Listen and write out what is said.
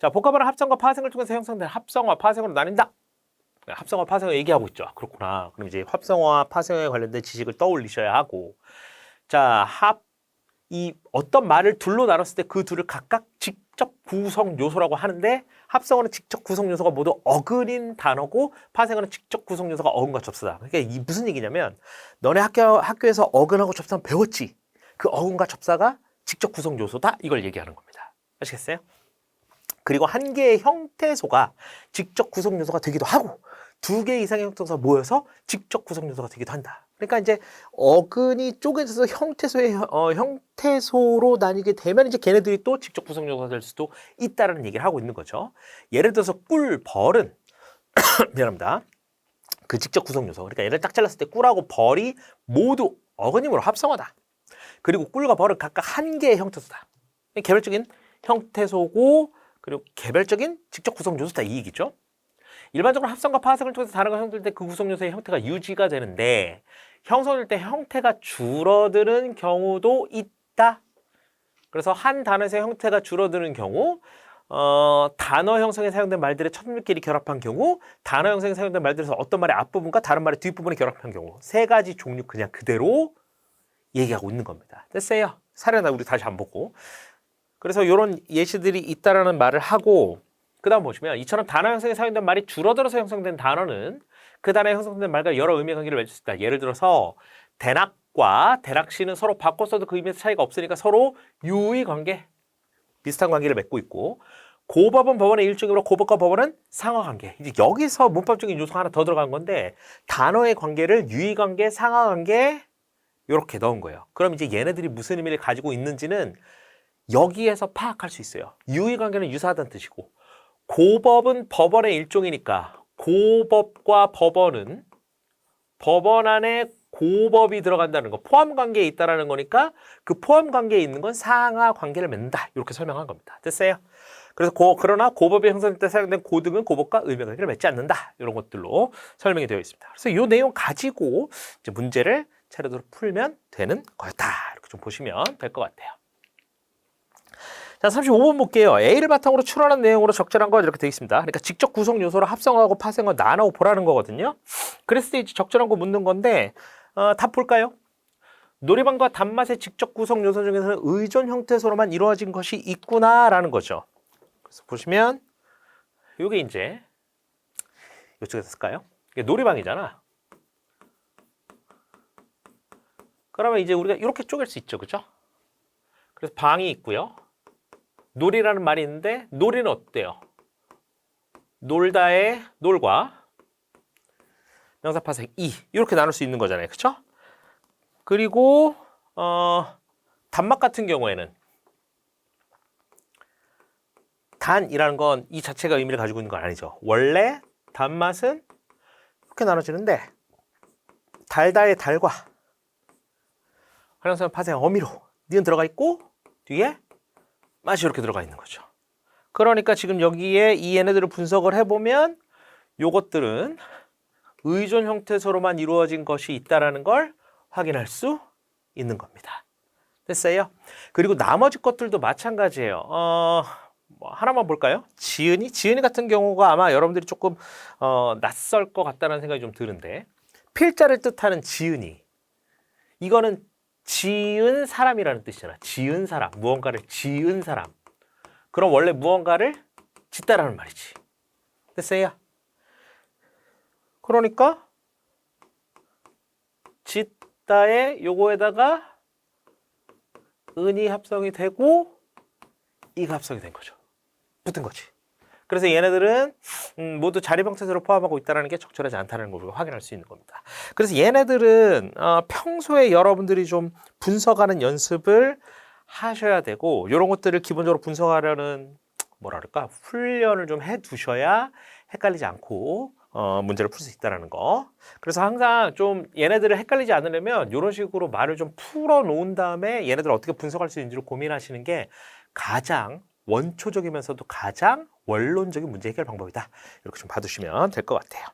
자, 복합화는 합성과 파생을 통해서 형성된 합성화, 파생으로 나뉜다. 합성화, 파생을 얘기하고 있죠. 그렇구나. 그럼 이제 합성화, 파생에 관련된 지식을 떠올리셔야 하고, 자, 이 어떤 말을 둘로 나눴을 때 그 둘을 각각 직접 구성 요소라고 하는데, 합성어는 직접 구성 요소가 모두 어근인 단어고, 파생어는 직접 구성 요소가 어근과 접사다. 그러니까 이 무슨 얘기냐면, 너네 학교에서 어근하고 접사는 배웠지. 그 어근과 접사가 직접 구성 요소다. 이걸 얘기하는 겁니다. 아시겠어요? 그리고 한 개의 형태소가 직접 구성 요소가 되기도 하고, 두 개 이상의 형태소가 모여서 직접 구성 요소가 되기도 한다. 그러니까 이제 어근이 쪼개져서 형태소로 나뉘게 되면 이제 걔네들이 또 직접 구성 요소가 될 수도 있다라는 얘기를 하고 있는 거죠. 예를 들어서 꿀, 벌은 미안합니다. 그 직접 구성 요소. 그러니까 얘를 딱 잘랐을 때 꿀하고 벌이 모두 어근임으로 합성하다. 그리고 꿀과 벌은 각각 한 개의 형태소다. 개별적인 형태소고, 그리고 개별적인 직접 구성 요소다, 이 얘기죠. 일반적으로 합성과 파생을 통해서 단어가 형성될 때 그 구성 요소의 형태가 유지가 되는데, 형성될 때 형태가 줄어드는 경우도 있다. 그래서 한 단어에서 형태가 줄어드는 경우, 단어 형성에 사용된 말들의 첫물끼리 결합한 경우, 단어 형성에 사용된 말들에서 어떤 말의 앞부분과 다른 말의 뒷부분이 결합한 경우, 세 가지 종류 그냥 그대로 얘기하고 있는 겁니다. 됐어요? 사례나 우리 다시 한번 보고. 그래서 이런 예시들이 있다라는 말을 하고, 그 다음 보시면 이처럼 단어 형성에 사용된 말이 줄어들어서 형성된 단어는 그 단어에 형성된 말과 여러 의미 관계를 맺을 수 있다. 예를 들어서 대낙과 대낙시는 서로 바꿔 써도 그 의미에서 차이가 없으니까 서로 유의 관계, 비슷한 관계를 맺고 있고, 고법은 법원의 일종이므로 고법과 법원은 상하 관계. 이제 여기서 문법적인 요소가 하나 더 들어간 건데, 단어의 관계를 유의 관계, 상하 관계 이렇게 넣은 거예요. 그럼 이제 얘네들이 무슨 의미를 가지고 있는지는 여기에서 파악할 수 있어요. 유의 관계는 유사하다는 뜻이고, 고법은 법원의 일종이니까 고법과 법원은 법원 안에 고법이 들어간다는 거, 포함 관계에 있다라는 거니까 그 포함 관계에 있는 건 상하 관계를 맺는다. 이렇게 설명한 겁니다. 됐어요? 그래서 그러나 고법이 형성될 때 사용된 고 등은 고법과 의미 관계를 맺지 않는다. 이런 것들로 설명이 되어 있습니다. 그래서 이 내용 가지고 이제 문제를 차례대로 풀면 되는 거였다. 이렇게 좀 보시면 될 것 같아요. 자, 35번 볼게요. A를 바탕으로 추론한 내용으로 적절한 것 이렇게 되어 있습니다. 그러니까 직접 구성 요소를 합성하고 파생하고 나눠 보라는 거거든요. 그랬을 때 이제 적절한 거 묻는 건데, 답 볼까요? 놀이방과 단맛의 직접 구성 요소 중에서는 의존 형태소로만 이루어진 것이 있구나라는 거죠. 그래서 보시면 이게 이제 이쪽에 쓸까요? 이게 놀이방이잖아. 그러면 이제 우리가 이렇게 쪼갤 수 있죠, 그죠? 그래서 방이 있고요. 놀이라는 말이 있는데, 놀이는 어때요? 놀다의 놀과 명사 파생 이렇게 나눌 수 있는 거잖아요, 그렇죠? 그리고 단맛 같은 경우에는 단이라는 건 이 자체가 의미를 가지고 있는 건 아니죠. 원래 단맛은 이렇게 나눠지는데, 달다의 달과 활용사 파생 어미로 니은 들어가 있고 뒤에 맛이 이렇게 들어가 있는 거죠. 그러니까 지금 여기에 이 얘네들을 분석을 해보면 요것들은 의존 형태소로만 이루어진 것이 있다는 걸 확인할 수 있는 겁니다. 됐어요? 그리고 나머지 것들도 마찬가지예요. 뭐 하나만 볼까요? 지은이 같은 경우가 아마 여러분들이 조금 낯설 것 같다는 생각이 좀 드는데, 필자를 뜻하는 지은이, 이거는 지은 사람이라는 뜻이잖아. 지은 사람, 무언가를 지은 사람. 그럼 원래 무언가를 짓다라는 말이지. 됐어요? 그러니까 짓다에 요거에다가 은이 합성이 되고 이가 합성이 된 거죠. 붙은 거지. 그래서 얘네들은 모두 자립형태소를 포함하고 있다는 게 적절하지 않다는 걸 우리가 확인할 수 있는 겁니다. 그래서 얘네들은 평소에 여러분들이 좀 분석하는 연습을 하셔야 되고, 이런 것들을 기본적으로 분석하려는 뭐랄까 훈련을 좀 해두셔야 헷갈리지 않고 문제를 풀 수 있다는 거. 그래서 항상 좀 얘네들을 헷갈리지 않으려면 이런 식으로 말을 좀 풀어 놓은 다음에 얘네들을 어떻게 분석할 수 있는지를 고민하시는 게 가장 원초적이면서도 가장 원론적인 문제 해결 방법이다. 이렇게 좀 봐두시면 될 것 같아요.